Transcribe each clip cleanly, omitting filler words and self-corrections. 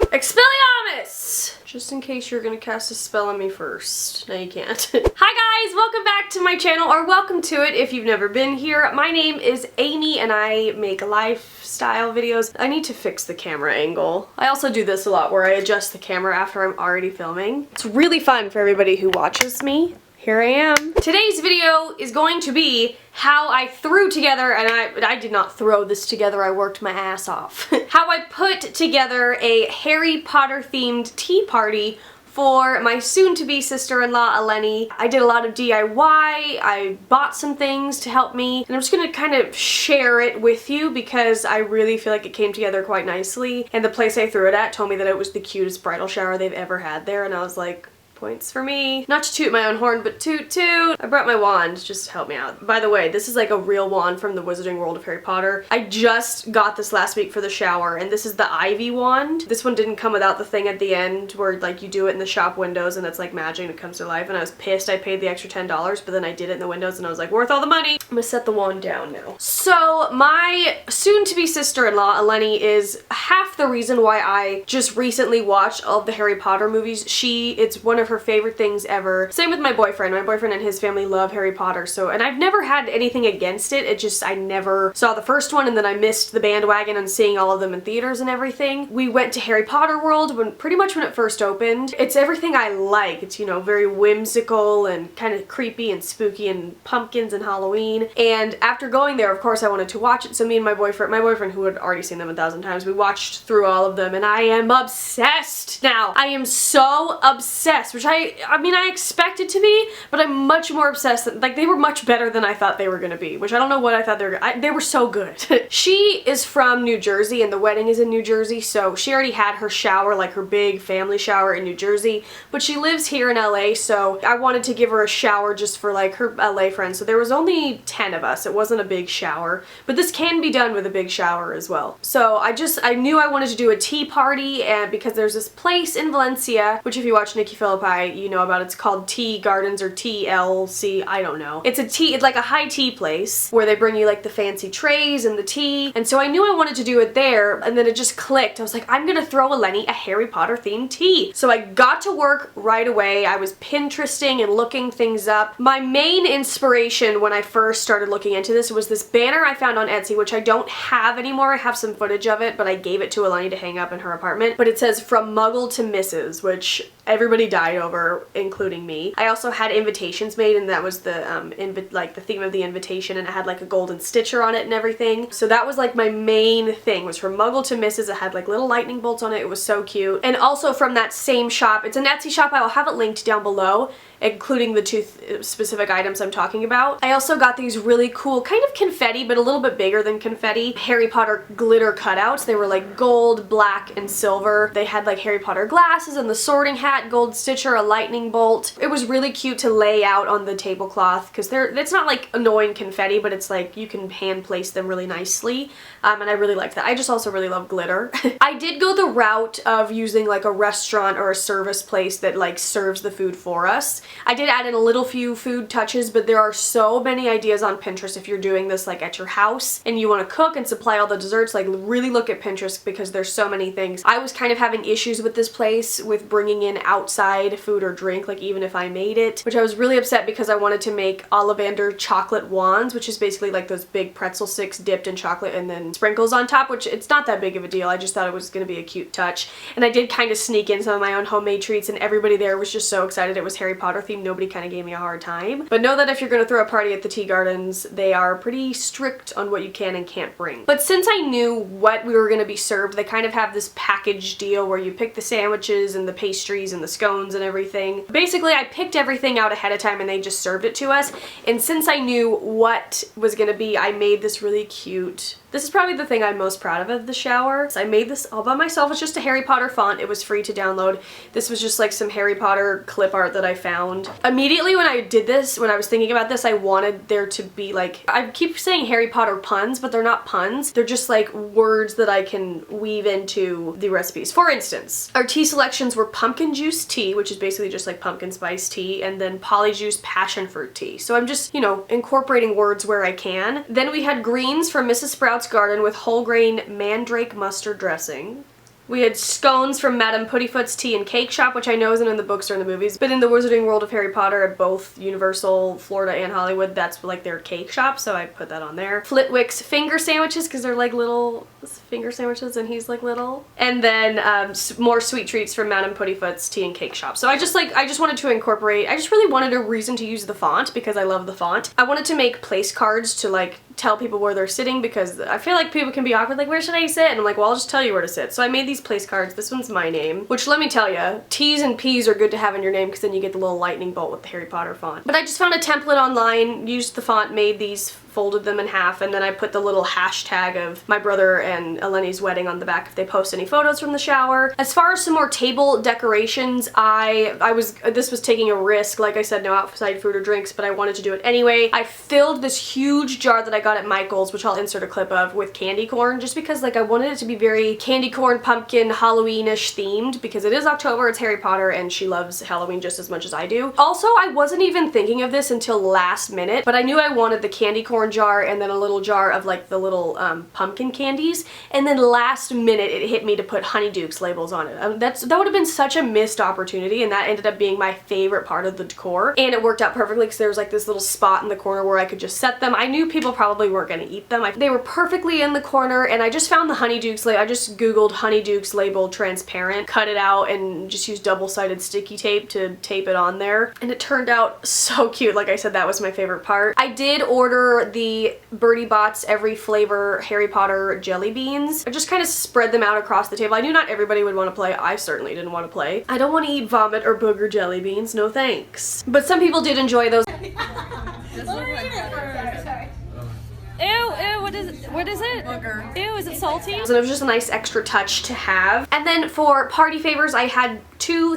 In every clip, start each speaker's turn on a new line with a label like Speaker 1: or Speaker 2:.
Speaker 1: Expelliarmus! Just in case you're gonna cast a spell on me first. No, you can't. Hi guys, welcome back to my channel, or welcome to it if you've never been here. My name is Amy and I make lifestyle videos. I need to fix the camera angle. I also do this a lot where I adjust the camera after I'm already filming. It's really fun for everybody who watches me. Here I am. Today's video is going to be how I threw together, and I did not throw this together, I worked my ass off. How I put together a Harry Potter themed tea party for my soon-to-be sister-in-law, Eleni. I did a lot of DIY, I bought some things to help me, and I'm just gonna kind of share it with you because I really feel like it came together quite nicely. And the place I threw it at told me that it was the cutest bridal shower they've ever had there, and I was like, points for me. Not to toot my own horn, but toot toot. I brought my wand just to help me out. By the way, this is like a real wand from the Wizarding World of Harry Potter. I just got this last week for the shower, and this is the Ivy wand. This one didn't come without the thing at the end where like you do it in the shop windows and it's like magic and it comes to life, and I was pissed I paid the extra $10, but then I did it in the windows and I was like, worth all the money. I'm gonna set the wand down now. So my soon-to-be sister-in-law, Eleni, is half the reason why I just recently watched all of the Harry Potter movies. It's one of her favorite things ever. Same with my boyfriend. My boyfriend and his family love Harry Potter, so, and I've never had anything against it. It just, I never saw the first one, and then I missed the bandwagon on seeing all of them in theaters and everything. We went to Harry Potter World pretty much when it first opened. It's everything I like. It's, you know, very whimsical and kind of creepy and spooky and pumpkins and Halloween. And after going there, of course, I wanted to watch it, so me and my boyfriend who had already seen them 1,000 times, we watched through all of them, and I am obsessed now. I am so obsessed, which I mean, I expected to be, but I'm much more obsessed. Like, they were much better than I thought they were gonna be, which I don't know what I thought they were gonna, they were so good. She is from New Jersey, and the wedding is in New Jersey, so she already had her shower, like her big family shower in New Jersey, but she lives here in LA, so I wanted to give her a shower just for like her LA friends. So there was only 10 of us. It wasn't a big shower, but this can be done with a big shower as well. So I knew I wanted to do a tea party, and because there's this place in Valencia, which if you watch Nikki Philippi, you know about. It's called Tea Gardens or TLC, I don't know. It's like a high tea place where they bring you like the fancy trays and the tea, and so I knew I wanted to do it there, and then it just clicked. I was like, I'm gonna throw Eleni a Harry Potter themed tea. So I got to work right away. I was Pinteresting and looking things up. My main inspiration when I first started looking into this was this banner I found on Etsy, which I don't have anymore. I have some footage of it, but I gave it to Eleni to hang up in her apartment. But it says, "From Muggle to Mrs.," which everybody died over, including me. I also had invitations made, and that was the like the theme of the invitation, and it had like a golden stitcher on it and everything. So that was like my main thing, was from Muggle to Mrs. It had like little lightning bolts on it. It was so cute. And also from that same shop, it's an Etsy shop, I will have it linked down below, including the two specific items I'm talking about. I also got these really cool, kind of confetti, but a little bit bigger than confetti, Harry Potter glitter cutouts. They were like gold, black, and silver. They had like Harry Potter glasses and the sorting hat, gold stitcher, a lightning bolt. It was really cute to lay out on the tablecloth because it's not like annoying confetti, but it's like you can hand place them really nicely, and I really liked that. I just also really love glitter. I did go the route of using like a restaurant or a service place that like serves the food for us. I did add in a little few food touches, but there are so many ideas on Pinterest if you're doing this like at your house and you want to cook and supply all the desserts. Like, really look at Pinterest because there's so many things. I was kind of having issues with this place with bringing in outside food or drink, like even if I made it, which I was really upset because I wanted to make Ollivander chocolate wands, which is basically like those big pretzel sticks dipped in chocolate and then sprinkles on top, which it's not that big of a deal. I just thought it was going to be a cute touch. And I did kind of sneak in some of my own homemade treats, and everybody there was just so excited it was Harry Potter themed. Nobody kind of gave me a hard time. But know that if you're going to throw a party at the Tea Gardens, they are pretty strict on what you can and can't bring. But since I knew what we were going to be served, they kind of have this package deal where you pick the sandwiches and the pastries and the scones and everything. Basically, I picked everything out ahead of time and they just served it to us. And since I knew what was going to be, I made this really cute. This is probably the thing I'm most proud of the shower. So I made this all by myself. It's just a Harry Potter font. It was free to download. This was just like some Harry Potter clip art that I found. Immediately when I did this, when I was thinking about this, I wanted there to be like, I keep saying Harry Potter puns, but they're not puns. They're just like words that I can weave into the recipes. For instance, our tea selections were pumpkin juice tea, which is basically just like pumpkin spice tea, and then polyjuice passion fruit tea. So I'm just, you know, incorporating words where I can. Then we had greens from Mrs. Sprout's garden with whole grain mandrake mustard dressing. We had scones from Madame Puddifoot's Tea and Cake Shop, which I know isn't in the books or in the movies, but in the Wizarding World of Harry Potter at both Universal, Florida, and Hollywood, that's like their cake shop, so I put that on there. Flitwick's finger sandwiches, because they're like little finger sandwiches and he's like little. And then more sweet treats from Madame Puddifoot's Tea and Cake Shop. So I just wanted to incorporate, I just really wanted a reason to use the font because I love the font. I wanted to make place cards to like tell people where they're sitting because I feel like people can be awkward, like, where should I sit? And I'm like, well, I'll just tell you where to sit. So I made these place cards. This one's my name, which let me tell you, T's and P's are good to have in your name because then you get the little lightning bolt with the Harry Potter font. But I just found a template online, used the font, made these, folded them in half, and then I put the little hashtag of my brother and Eleni's wedding on the back if they post any photos from the shower. As far as some more table decorations, this was taking a risk. Like I said, no outside food or drinks, but I wanted to do it anyway. I filled this huge jar that I got at Michael's, which I'll insert a clip of, with candy corn, just because like I wanted it to be very candy corn, pumpkin, Halloween-ish themed, because it is October, it's Harry Potter, and she loves Halloween just as much as I do. Also, I wasn't even thinking of this until last minute, but I knew I wanted the candy corn jar and then a little jar of like the little pumpkin candies, and then last minute it hit me to put Honeydukes labels on it. That would have been such a missed opportunity, and that ended up being my favorite part of the decor, and it worked out perfectly because there was like this little spot in the corner where I could just set them. I knew people probably weren't going to eat them. They were perfectly in the corner, and I just found the Honeydukes label. I just googled Honeydukes label transparent, cut it out, and just used double-sided sticky tape to tape it on there, and it turned out so cute. Like I said, that was my favorite part. I did order the Birdie Bots every flavor Harry Potter jelly beans. I just kind of spread them out across the table. I knew not everybody would want to play. I certainly didn't want to play. I don't want to eat vomit or booger jelly beans, no thanks. But some people did enjoy those. Ew, ew, what is it? Booger. Ew, is it salty? So it was just a nice extra touch to have. And then for party favors, I had two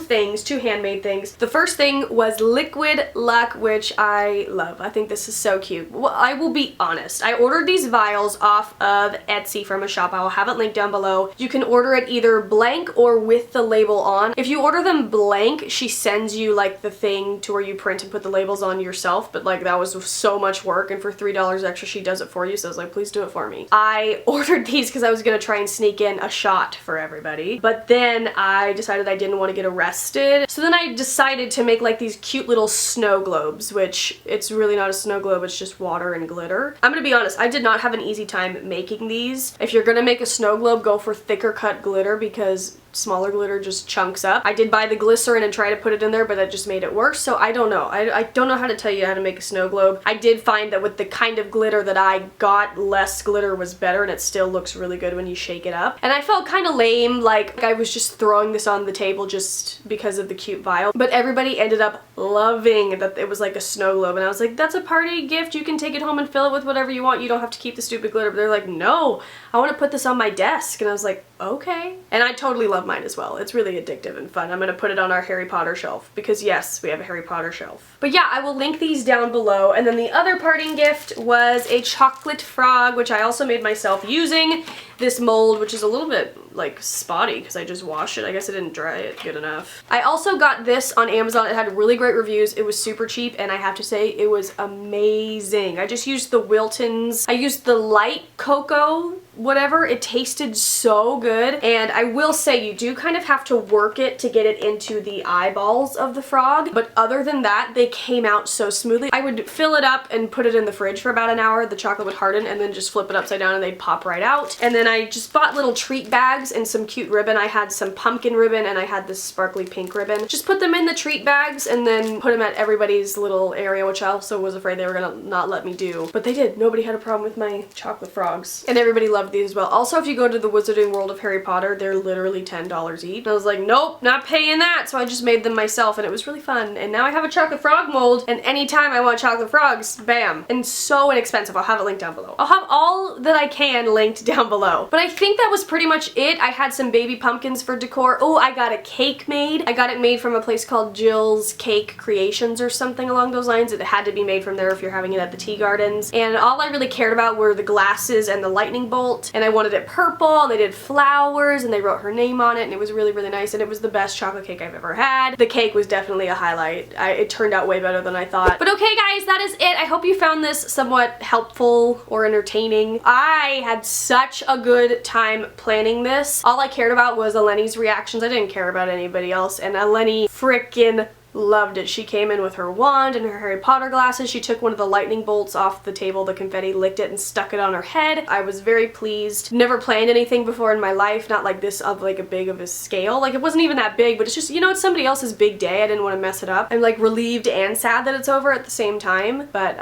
Speaker 1: handmade things. The first thing was Liquid Luck, which I love. I think this is so cute. Well, I will be honest. I ordered these vials off of Etsy from a shop. I will have it linked down below. You can order it either blank or with the label on. If you order them blank, she sends you like the thing to where you print and put the labels on yourself, but like that was so much work, and for $3 extra she does it for you, so I was like, please do it for me. I ordered these because I was gonna try and sneak in a shot for everybody, but then I decided I didn't want to get arrested. So then I decided to make like these cute little snow globes, which it's really not a snow globe, it's just water and glitter. I'm gonna be honest, I did not have an easy time making these. If you're gonna make a snow globe, go for thicker cut glitter because smaller glitter just chunks up. I did buy the glycerin and try to put it in there, but that just made it worse, so I don't know. I don't know how to tell you how to make a snow globe. I did find that with the kind of glitter that I got, less glitter was better, and it still looks really good when you shake it up. And I felt kind of lame, like I was just throwing this on the table just because of the cute vial, but everybody ended up loving that it was like a snow globe, and I was like, that's a party gift, you can take it home and fill it with whatever you want, you don't have to keep the stupid glitter. But they're like, no, I want to put this on my desk, and I was like, okay. And I totally love mine as well. It's really addictive and fun. I'm gonna put it on our Harry Potter shelf because yes, we have a Harry Potter shelf. But yeah, I will link these down below. And then the other parting gift was a chocolate frog, which I also made myself using this mold, which is a little bit like spotty because I just washed it. I guess I didn't dry it good enough. I also got this on Amazon. It had really great reviews. It was super cheap, and I have to say it was amazing. I just used the Wilton's. I used the light cocoa whatever. It tasted so good, and I will say you do kind of have to work it to get it into the eyeballs of the frog, but other than that, they came out so smoothly. I would fill it up and put it in the fridge for about an hour. The chocolate would harden, and then just flip it upside down and they'd pop right out. And then I just bought little treat bags and some cute ribbon. I had some pumpkin ribbon and I had this sparkly pink ribbon. Just put them in the treat bags and then put them at everybody's little area, which I also was afraid they were gonna not let me do, but they did. Nobody had a problem with my chocolate frogs, and everybody loved these as well. Also, if you go to the Wizarding World of Harry Potter, they're literally $10 each. And I was like, nope, not paying that, so I just made them myself, and it was really fun. And now I have a chocolate frog mold, and anytime I want chocolate frogs, bam. And so inexpensive. I'll have it linked down below. I'll have all that I can linked down below. But I think that was pretty much it. I had some baby pumpkins for decor. Oh, I got a cake made. I got it made from a place called Jill's Cake Creations or something along those lines. It had to be made from there if you're having it at the Tea Gardens. And all I really cared about were the glasses and the lightning bolt. bolt, and I wanted it purple, and they did flowers, and they wrote her name on it, and it was really, really nice, and it was the best chocolate cake I've ever had. The cake was definitely a highlight. It turned out way better than I thought. But okay guys, that is it. I hope you found this somewhat helpful or entertaining. I had such a good time planning this. All I cared about was Eleni's reactions. I didn't care about anybody else, and Eleni frickin' loved it. She came in with her wand and her Harry Potter glasses. She took one of the lightning bolts off the table, the confetti, licked it, and stuck it on her head. I was very pleased. Never planned anything before in my life, not like this of like a big of a scale. Like it wasn't even that big, but it's just, you know, it's somebody else's big day. I didn't want to mess it up. I'm like relieved and sad that it's over at the same time, but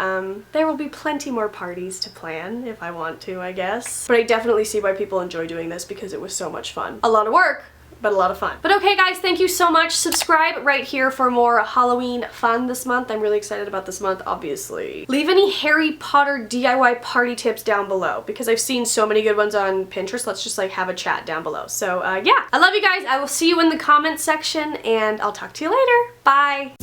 Speaker 1: there will be plenty more parties to plan if I want to, I guess. But I definitely see why people enjoy doing this because it was so much fun. A lot of work, but a lot of fun. But okay guys, thank you so much. Subscribe right here for more Halloween fun this month. I'm really excited about this month, obviously. Leave any Harry Potter DIY party tips down below because I've seen so many good ones on Pinterest. Let's just like have a chat down below. So yeah, I love you guys. I will see you in the comments section and I'll talk to you later. Bye.